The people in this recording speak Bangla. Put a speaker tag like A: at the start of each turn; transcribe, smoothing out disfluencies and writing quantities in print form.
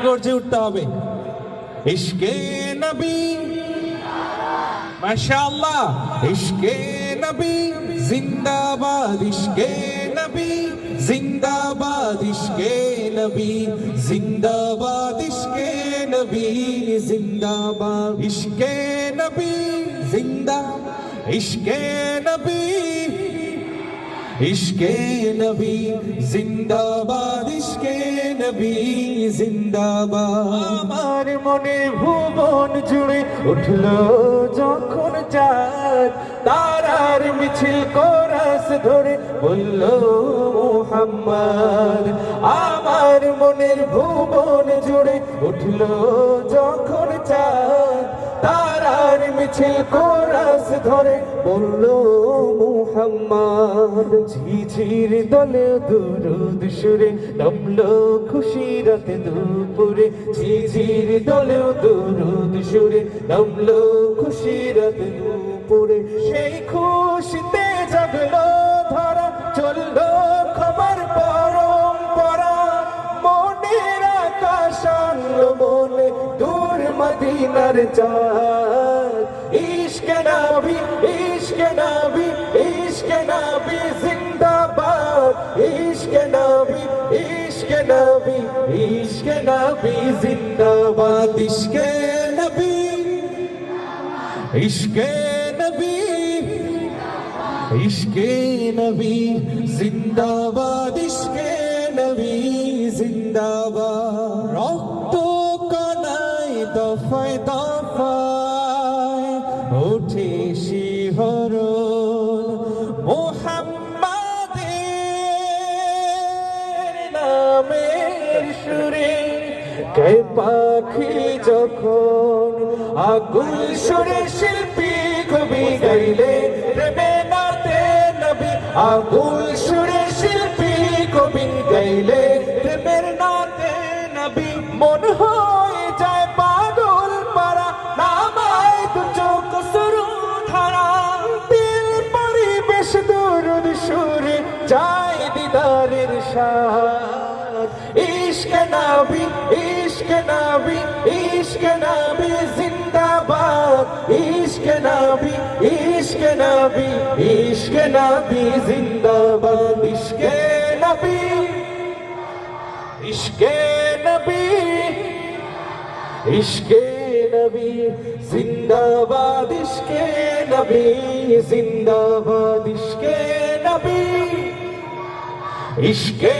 A: গর্জে উঠতে হবে। ইশকে নবী মাশাআল্লাহ, ইশকে নবী জিন্দাবাদ, ইশকে নবী জিন্দাবাদ, ইশকে নবী জিন্দাবাদ, ইশকে নবী জিন্দাবাদ, ইশকে নবী জিন্দা, ইশকে নবী, ইশকে নবী জিন্দাবাদ, ইশকে নবী জিন্দাবাদ।
B: আমার মনে ভুবন জুড়ে উঠলো যখন চাঁদ, তারার মিছিল কোরাস ধরে বলল মুহাম্মদ। আমার মনের ভুবন জুড়ে উঠলো যখন চাঁদ, তারার মিছিল কোরাস ধরে বলল মুহাম্মদ। ঝিঝির দলে দুরুদ সুরে নামলো খুশির রাতে দুপুরে, ঝিঝির দলে দুরুদ সুরে নামলো খুশির রাতে দুপুরে। সেই খুশিতে জাগলো ধরা, চললো খবর পরম্পরা, মনের আকাশ আনলো মনে দূর মদিনার চাঁদ। ইশকে নবী, ইশকে নবী, ইশকে নবী জিন্দাবাদ, ইশকে নবী, ইশকে নবী, ইশকে নবী জিন্দাবাদ, ইশকে নবী, ইশকে নবী, ইশকে নবী জিন্দাবাদ, ইশকে নবী জিন্দাবাদ। রক্ত কানায় দফায় দফায় ওঠে শিহরণ, মুহাম্মাদের নামের সুরে। কে পাখি যখন আগুন সুরে শিল্পী কবি গাইলে প্রেমে নাতে নবী, আগুন সুরে শিল্পী কবি গাইলে প্রেমের নাতে নবী। মন হয়ে যায় পাগল পারা, নামায় দু চোখ শুরু ধারা, দিল পরিবেশ দুরুদ সুরে যায় দিদারের স্বাদ। ইশকে নবী, ইশকে নবী, ইশকে নবী জিন্দাবাদ, ইশকে নবী, ইশকে নবী, ইশকে নবী জিন্দাবাদ, ইশকে নবী, ইশকে নবী, ইশকে নবী জিন্দাবাদ, ইশকে নবী জিন্দাবাদ, ইশকে নবী, ইশকে